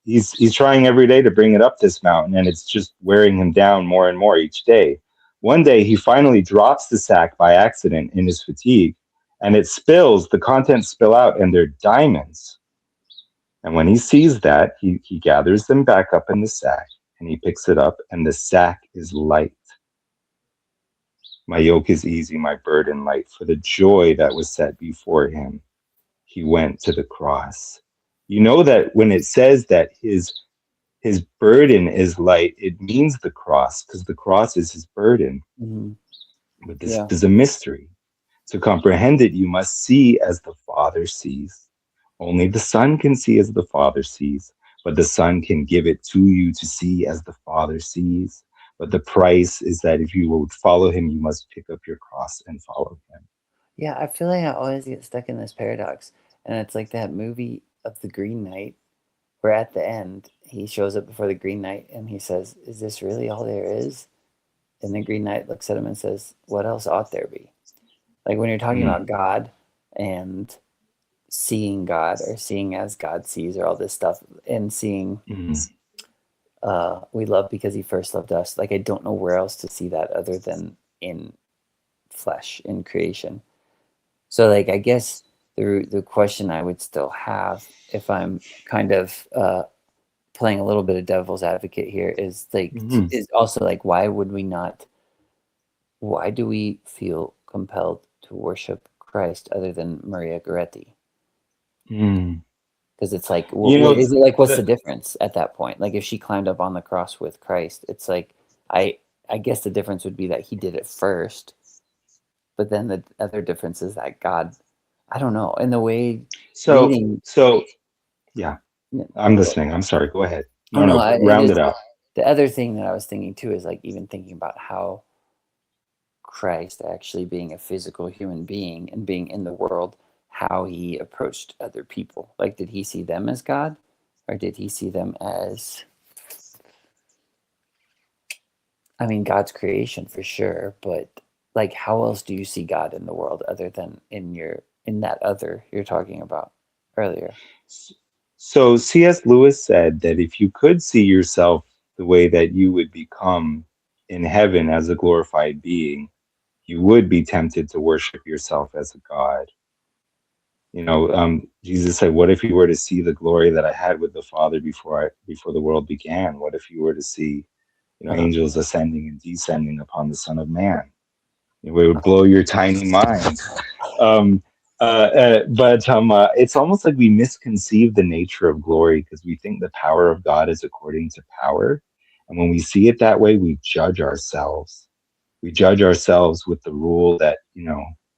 he's trying every day to bring it up this mountain, and it's just wearing him down more and more each day. One day, he finally drops the sack by accident in his fatigue, and it spills. The contents spill out, and they're diamonds. And when he sees that, he gathers them back up in the sack, and he picks it up, and the sack is light. My yoke is easy, my burden light. For the joy that was set before him, he went to the cross. You know that when it says that his burden is light, it means the cross, because the cross is his burden. Mm-hmm. But this is a mystery. To comprehend it, you must see as the Father sees. Only the Son can see as the Father sees, but the Son can give it to you to see as the Father sees. But the price is that if you would follow him, you must pick up your cross and follow him. Yeah, I feel like I always get stuck in this paradox. And it's like that movie of the Green Knight, where at the end, he shows up before the Green Knight and he says, "Is this really all there is?" And the Green Knight looks at him and says, "What else ought there be?" Like when you're talking about God and seeing God, or seeing as God sees, or all this stuff, and seeing we love because he first loved us. Like, I don't know where else to see that other than in flesh, in creation. So like, I guess the question I would still have, if I'm kind of playing a little bit of devil's advocate here, is like, is also like, why do we feel compelled to worship Christ other than Maria Goretti? Because it's like, is it like, what's the difference at that point? Like, if she climbed up on the cross with Christ, it's like, I guess the difference would be that he did it first, but then the other difference is that God, I don't know, in the way yeah, I'm listening. I'm sorry. Go ahead. No, round it out. The other thing that I was thinking too is like, even thinking about how Christ actually being a physical human being and being in the world, how he approached other people. Like, did he see them as God, or did he see them as, I mean, God's creation for sure, but like, how else do you see God in the world other than in that other you're talking about earlier? So C.S. Lewis said that if you could see yourself the way that you would become in heaven as a glorified being, you would be tempted to worship yourself as a god. Jesus said, "What if you were to see the glory that I had with the Father before the world began? What if you were to see, Uh-huh. angels ascending and descending upon the Son of Man? It would blow your tiny mind." Um, but it's almost like we misconceive the nature of glory because we think the power of God is according to power, and when we see it that way, we judge ourselves. We judge ourselves with the rule that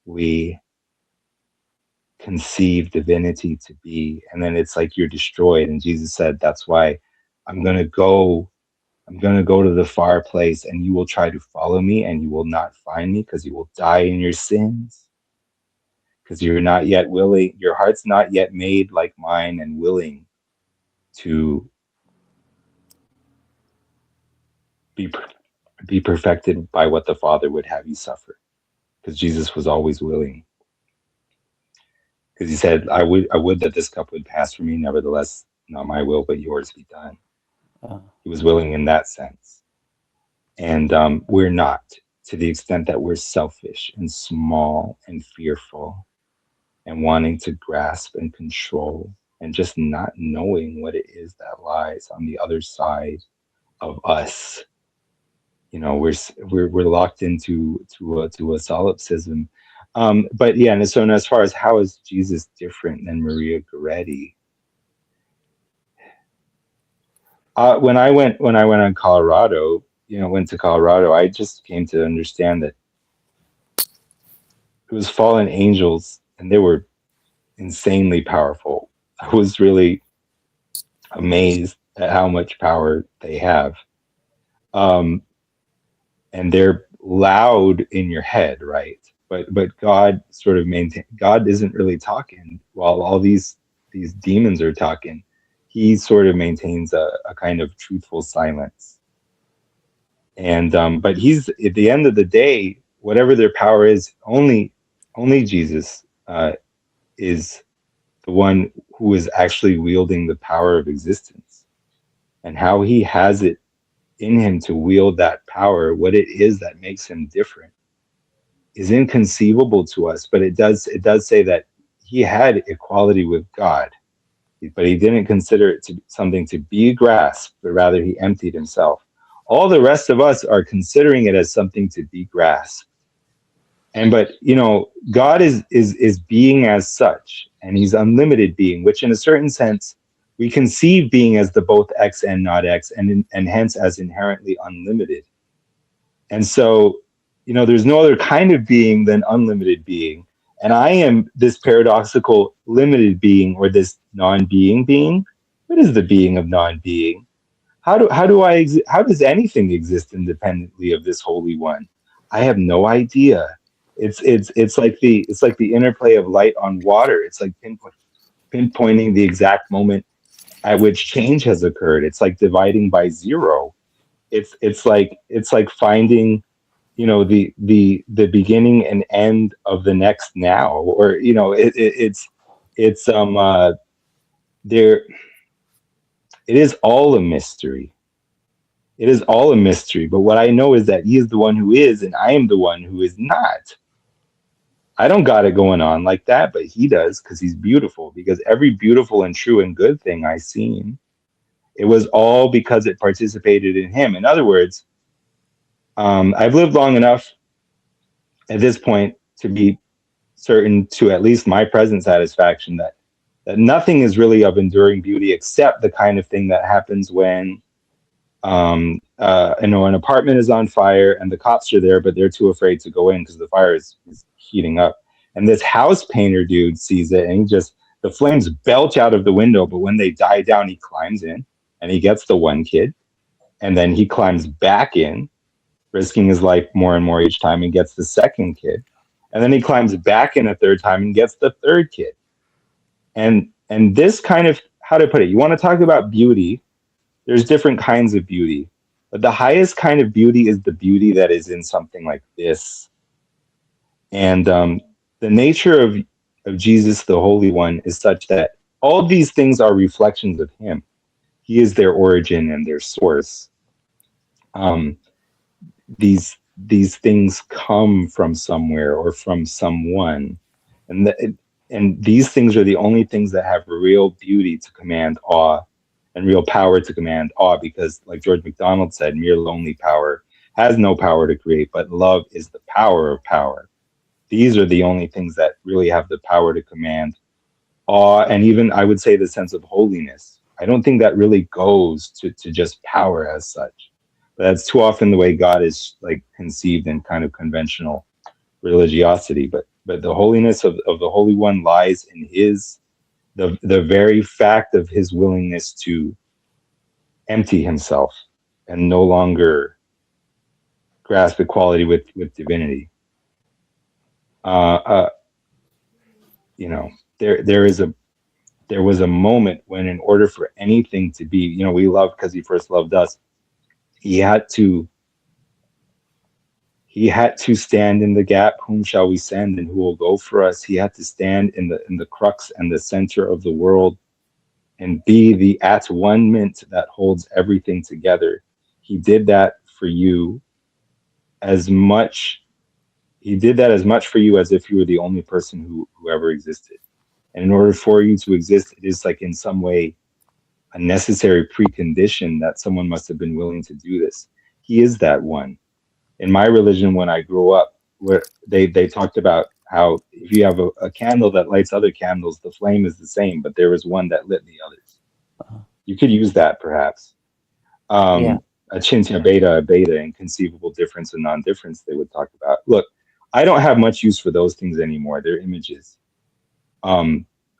we conceive divinity to be, and then it's like you're destroyed. And Jesus said, "That's why I'm going to go. I'm going to go to the far place, and you will try to follow me, and you will not find me because you will die in your sins, because you're not yet willing. Your heart's not yet made like mine and willing to be be perfected by what the Father would have you suffer." Because Jesus was always willing. Because he said, I would that this cup would pass from me, nevertheless, not my will, but yours be done." Uh, He was willing in that sense. And we're not, to the extent that we're selfish and small and fearful and wanting to grasp and control and just not knowing what it is that lies on the other side of us. We're locked into to a solipsism. But yeah, and so and as far as how is Jesus different than Maria Goretti? When I went on Colorado, went to Colorado, I just came to understand that it was fallen angels, and they were insanely powerful. I was really amazed at how much power they have. Um, and they're loud in your head, right? But God sort of God isn't really talking while all these demons are talking. He sort of maintains a kind of truthful silence. And but he's at the end of the day, whatever their power is, only Jesus is the one who is actually wielding the power of existence, and how he has it in him to wield that power, what it is that makes him different, is inconceivable to us. But it does say that he had equality with God, but he didn't consider it to be something to be grasped, but rather he emptied himself. All the rest of us are considering it as something to be grasped. But God is being as such, and he's unlimited being, which in a certain sense we conceive being as the both X and not X, and hence as inherently unlimited. And so, there's no other kind of being than unlimited being. And I am this paradoxical limited being, or this non-being being. What is the being of non-being? How does anything exist independently of this Holy One? I have no idea. It's like the interplay of light on water. It's like pinpointing the exact moment at which change has occurred. It's like dividing by zero. It's like finding the beginning and end of the next now, or it's there. It is all a mystery. It is all a mystery. But what I know is that he is the one who is, and I am the one who is not. I don't got it going on like that, but he does, because he's beautiful. Because every beautiful and true and good thing I seen, it was all because it participated in him. In other words, I've lived long enough at this point to be certain, to at least my present satisfaction, that nothing is really of enduring beauty except the kind of thing that happens when an apartment is on fire and the cops are there, but they're too afraid to go in because the fire is heating up. And this house painter dude sees it, and the flames belch out of the window, but when they die down, he climbs in and he gets the one kid, and then he climbs back in, risking his life more and more each time, and gets the second kid. And then he climbs back in a third time and gets the third kid. And this kind of, how to put it, you want to talk about beauty, there's different kinds of beauty, but the highest kind of beauty is the beauty that is in something like this. And the nature of Jesus, the Holy One, is such that all of these things are reflections of him. He is their origin and their source. Um, these things come from somewhere or from someone, and and these things are the only things that have real beauty to command awe and real power to command awe, because like George MacDonald said, mere lonely power has no power to create, but love is the power of power. These are the only things that really have the power to command awe, and even I would say the sense of holiness. I don't think that really goes to just power as such. But that's too often the way God is like conceived in kind of conventional religiosity. But the holiness of the Holy One lies in his the very fact of his willingness to empty himself and no longer grasp equality with divinity. You know, there was a moment when, in order for anything to be, you know, we love because he first loved us. He had to stand in the gap. Whom shall we send, and who will go for us? He had to stand in the crux and the center of the world and be the at-one-ment that holds everything together. He did that for you as much. He did that as much for you as if you were the only person who ever existed. And in order for you to exist, it is like in some way a necessary precondition that someone must have been willing to do this. He is that one. In my religion, when I grew up, where they talked about how if you have a candle that lights other candles, the flame is the same, but there is one that lit the others. You could use that perhaps. Achintya beta, beta, inconceivable difference and non-difference, they would talk about. Look, I don't have much use for those things anymore. They're images.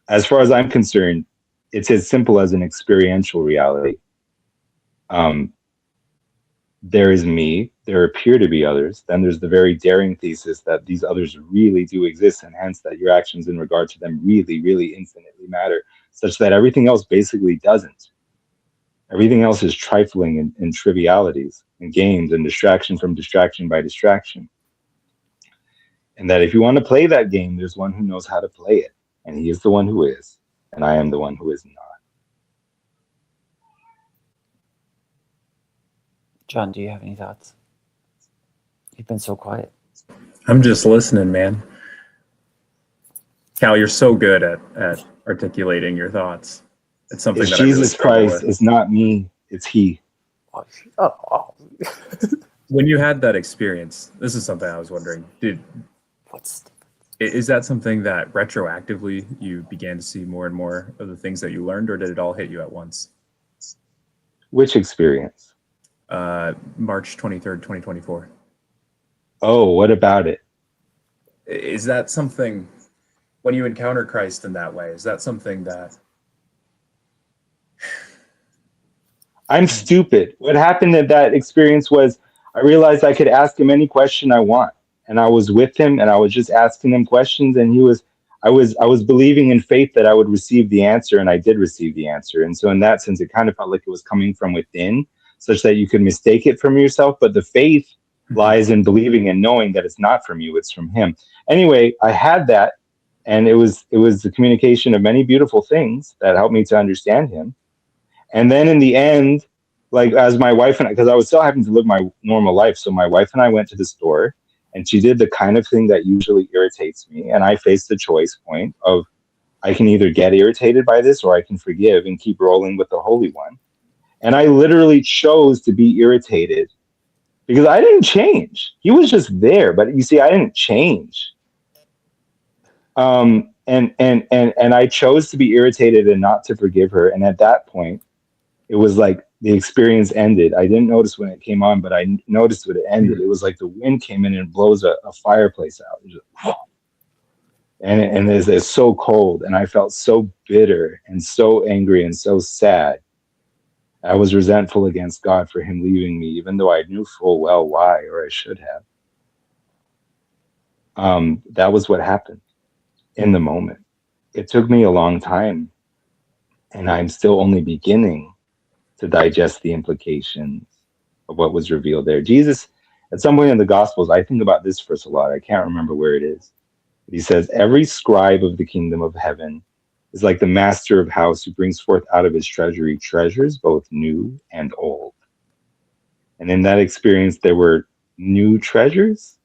As far as I'm concerned, it's as simple as an experiential reality. There is me, there appear to be others, then there's the very daring thesis that these others really do exist, and hence that your actions in regard to them really, really infinitely matter, such that everything else basically doesn't. Everything else is trifling and trivialities and games and distraction from distraction by distraction. And that if you want to play that game, there's one who knows how to play it, and he is the one who is, and I am the one who is not. John, do you have any thoughts? You've been so quiet. I'm just listening, man. Cal, you're so good at articulating your thoughts. It's something It's that Jesus I really Christ. It's not me. It's he. Oh. When you had that experience, this is something I was wondering. Is that something that retroactively you began to see more and more of the things that you learned, or did it all hit you at once? Which experience? March 23rd, 2024. Oh, what about it? Is that something, when you encounter Christ in that way, is that something that... I'm stupid. What happened at that experience was I realized I could ask him any question I want. And I was with him and I was just asking him questions, and I was believing in faith that I would receive the answer, and I did receive the answer. And so in that sense, it kind of felt like it was coming from within, such that you could mistake it from yourself. But the faith lies in believing and knowing that it's not from you, it's from him. Anyway, I had that, and it was the communication of many beautiful things that helped me to understand him. And then in the end, like as my wife and I, because I was still having to live my normal life, so my wife and I went to the store, and she did the kind of thing that usually irritates me. And I faced the choice point of I can either get irritated by this or I can forgive and keep rolling with the Holy One. And I literally chose to be irritated because I didn't change. He was just there. But you see, I didn't change. And I chose to be irritated and not to forgive her. And at that point, it was like the experience ended. I didn't notice when it came on, but I noticed when it ended. It was like the wind came in and blows a fireplace out. And it's so cold. And I felt so bitter and so angry and so sad. I was resentful against God for him leaving me, even though I knew full well why, or I should have. That was what happened in the moment. It took me a long time, and I'm still only beginning to digest the implications of what was revealed there. Jesus, at some point in the Gospels, I think about this verse a lot. I can't remember where it is. But he says, every scribe of the kingdom of heaven is like the master of house who brings forth out of his treasury treasures, both new and old. And in that experience, there were new treasures.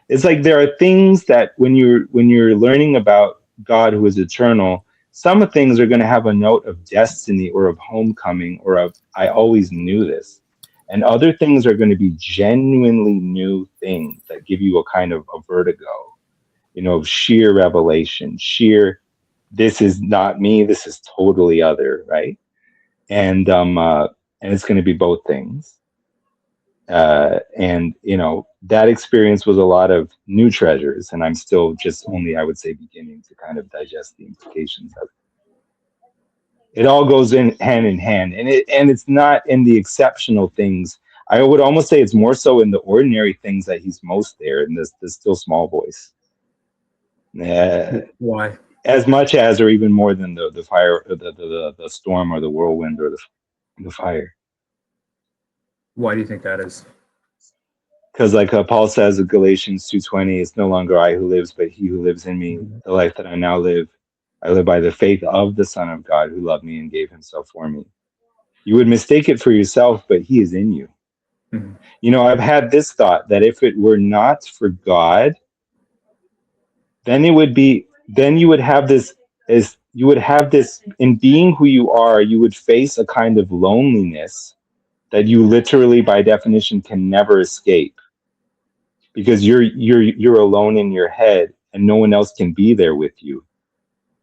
It's like there are things that when you're learning about God who is eternal, some things are going to have a note of destiny or of homecoming or of I always knew this. And other things are going to be genuinely new things that give you a kind of a vertigo, sheer revelation, sheer, this is not me, this is totally other, right? And it's going to be both things. And that experience was a lot of new treasures, and I'm still just only, I would say, beginning to kind of digest the implications of it. It all goes in hand, and it's not in the exceptional things. I would almost say it's more so in the ordinary things that he's most there in this still small voice. Why? As much as, or even more than the fire, or the storm, or the whirlwind, or the fire. Why do you think that is? Because like Paul says in Galatians 2:20, it's no longer I who lives, but he who lives in me. The life that I now live, I live by the faith of the Son of God who loved me and gave himself for me. You would mistake it for yourself, but he is in you. Mm-hmm. I've had this thought that if it were not for God, then you would have this in being who you are, you would face a kind of loneliness that you literally by definition can never escape, because you're alone in your head and no one else can be there with you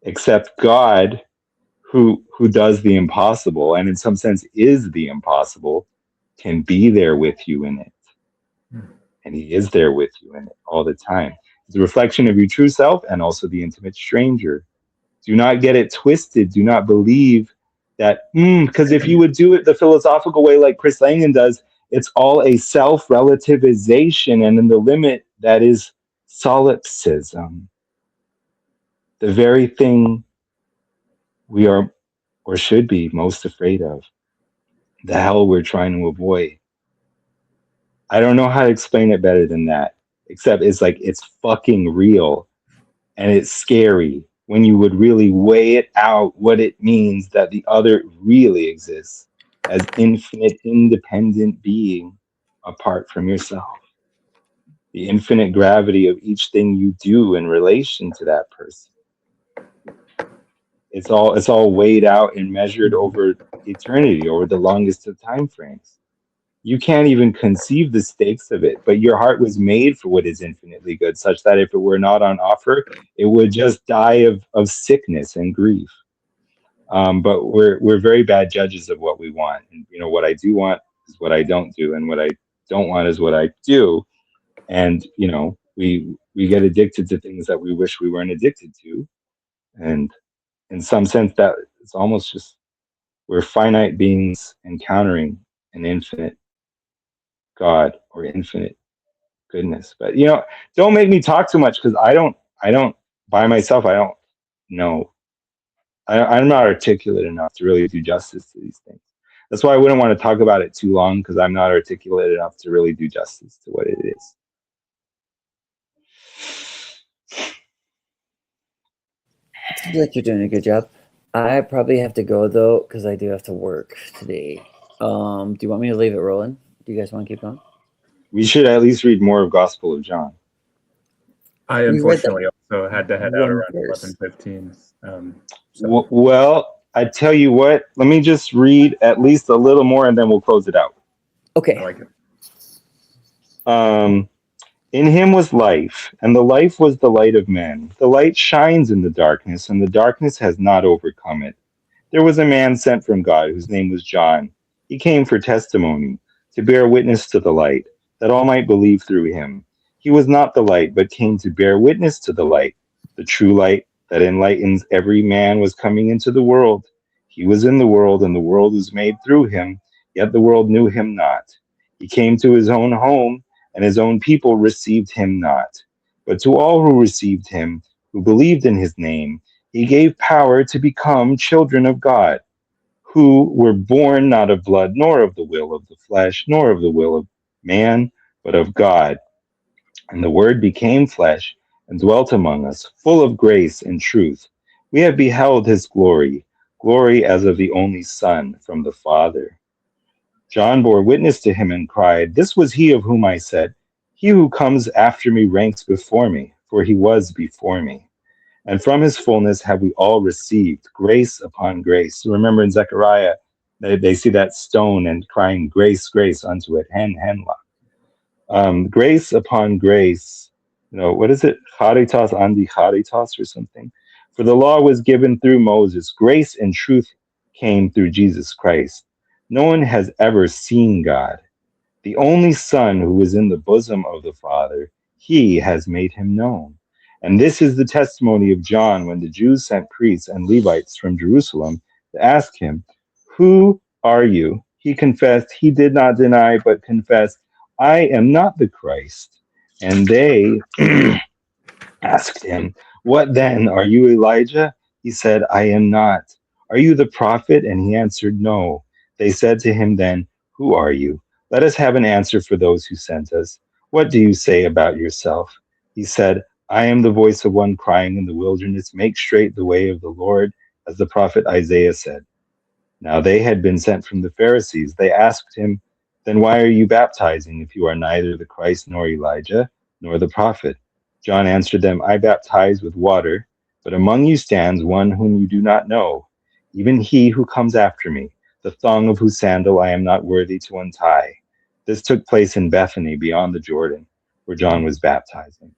except God, who does the impossible and in some sense is the impossible, can be there with you in it. And he is there with you in it all the time. It's a reflection of your true self and also the intimate stranger. Do not get it twisted. Do not believe that, because if you would do it the philosophical way like Chris Langan does, it's all a self-relativization, and in the limit, that is solipsism. The very thing we are, or should be, most afraid of. The hell we're trying to avoid. I don't know how to explain it better than that, except it's like it's fucking real, and it's scary when you would really weigh it out, what it means that the other really exists as infinite, independent being apart from yourself. The infinite gravity of each thing you do in relation to that person. It's all weighed out and measured over eternity, over the longest of time frames. You can't even conceive the stakes of it, but your heart was made for what is infinitely good, such that if it were not on offer, it would just die of sickness and grief. But we're very bad judges of what we want. And what I do want is what I don't do, and what I don't want is what I do. And we get addicted to things that we wish we weren't addicted to. And in some sense, that it's almost just we're finite beings encountering an infinite God or infinite goodness. But don't make me talk too much, because I don't by myself, I don't know. I'm not articulate enough to really do justice to these things. That's why I wouldn't want to talk about it too long, because I'm not articulate enough to really do justice to what it is. Seems like you're doing a good job. I probably have to go though, because I do have to work today. Do you want me to leave it rolling? Do you guys want to keep going? We should at least read more of Gospel of John. I unfortunately also had to head out around 11:15. Well, I tell you what, let me just read at least a little more and then we'll close it out. Okay. I like it. In him was life, and the life was the light of men. The light shines in the darkness, and the darkness has not overcome it. There was a man sent from God whose name was John. He came for testimony, to bear witness to the light, that all might believe through him. He was not the light, but came to bear witness to the light. The true light that enlightens every man was coming into the world. He was in the world, and the world was made through him, yet the world knew him not. He came to his own home, and his own people received him not. But to all who received him, who believed in his name, he gave power to become children of God, who were born not of blood, nor of the will of the flesh, nor of the will of man, but of God. And the Word became flesh and dwelt among us, full of grace and truth. We have beheld his glory, glory as of the only Son from the Father. John bore witness to him and cried, "This was he of whom I said, 'He who comes after me ranks before me, for he was before me.' And from his fullness have we all received grace upon grace." So remember in Zechariah, they see that stone and crying, "Grace, grace unto it," henla. Grace upon grace, what is it? Charitas andi charitas or something. For the law was given through Moses. Grace and truth came through Jesus Christ. No one has ever seen God. The only Son who is in the bosom of the Father, he has made him known. And this is the testimony of John when the Jews sent priests and Levites from Jerusalem to ask him, "Who are you?" He confessed, he did not deny, but confessed, "I am not the Christ." And they asked him, "What then? Are you Elijah?" He said, "I am not." "Are you the prophet?" And he answered, "No." They said to him then, "Who are you? Let us have an answer for those who sent us. What do you say about yourself?" He said, "I am the voice of one crying in the wilderness, 'Make straight the way of the Lord,' as the prophet Isaiah said." Now they had been sent from the Pharisees. They asked him, "Then why are you baptizing if you are neither the Christ nor Elijah nor the prophet?" John answered them, "I baptize with water, but among you stands one whom you do not know, even he who comes after me, the thong of whose sandal I am not worthy to untie." This took place in Bethany beyond the Jordan, where John was baptizing.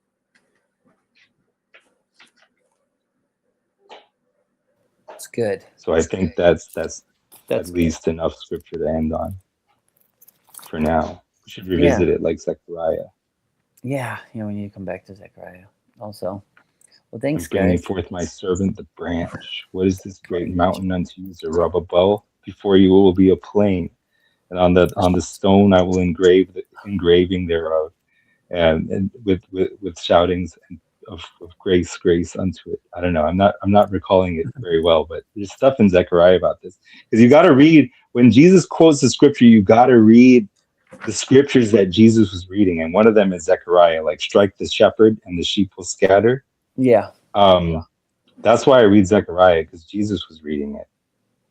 That's good. So I think that's That's at least enough scripture to end on for now. We should revisit it like Zechariah. Yeah, we need to come back to Zechariah also. Well, thanks, And bring me guys. forth my servant, the branch. What is this great mountain unto you? Zerubbabel. Before you will be a plain, and on the stone I will engrave the engraving thereof, and with shoutings of grace, grace unto it. I don't know. I'm not recalling it very well, but there's stuff in Zechariah about this, because you got to read when Jesus quotes the scripture. You got to read the scriptures that Jesus was reading, and one of them is Zechariah, like "Strike the shepherd, and the sheep will scatter." Yeah. That's why I read Zechariah, because Jesus was reading it,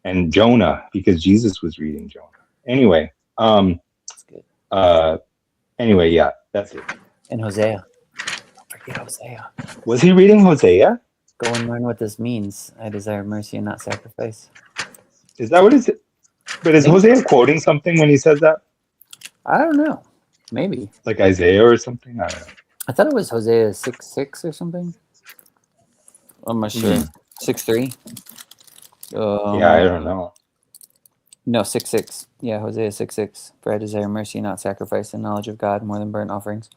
and Jonah, because Jesus was reading Jonah. Anyway, That's good. Anyway, yeah, that's it. And Hosea. Forget Hosea. Was he reading Hosea? Go and learn what this means. I desire mercy and not sacrifice. Is that what it's? But is Hosea quoting something when he says that? I don't know. Maybe. Like Isaiah or something? I don't know. I thought it was Hosea 6:6 or something. I'm not sure. 6:3. Yeah, I don't know. No, 6:6. Yeah, Hosea 6:6. For I desire mercy, not sacrifice, and knowledge of God more than burnt offerings.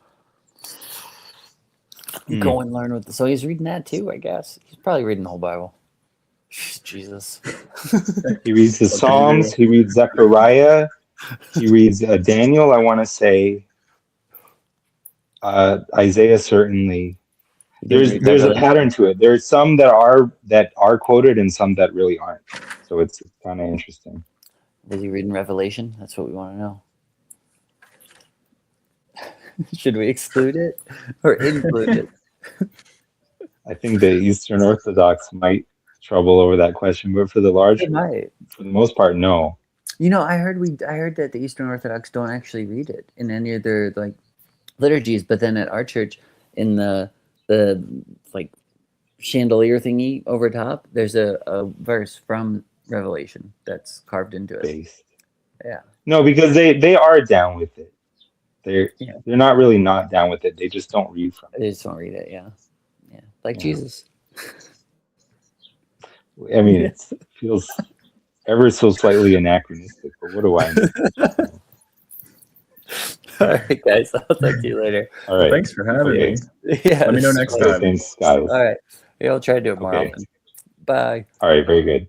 Go and learn with. So he's reading that too, I guess. He's probably reading the whole Bible. Jesus. He reads the Psalms. He reads Zechariah. He reads Daniel. I want to say Isaiah certainly. There's a pattern to it. There's some that are quoted and some that really aren't. So it's kind of interesting. Is he reading Revelation? That's what we want to know. Should we exclude it or include it? I think the Eastern Orthodox might trouble over that question, but for the most part, no. I heard that the Eastern Orthodox don't actually read it in any of their liturgies, but then at our church, in the chandelier thingy over top, there's a verse from Revelation that's carved into it. Based. Yeah. No, because they are down with it. They're not really not down with it. They just don't read from it. They just don't read it. Yeah. Like Jesus. I mean, it feels ever so slightly anachronistic, but what do I know? All right, guys. I'll talk to you later. All right. Thanks for having me. Yeah. Let me know next time. Thanks, guys. All right. Yeah, I'll try to do it more often. Bye. All right, very good.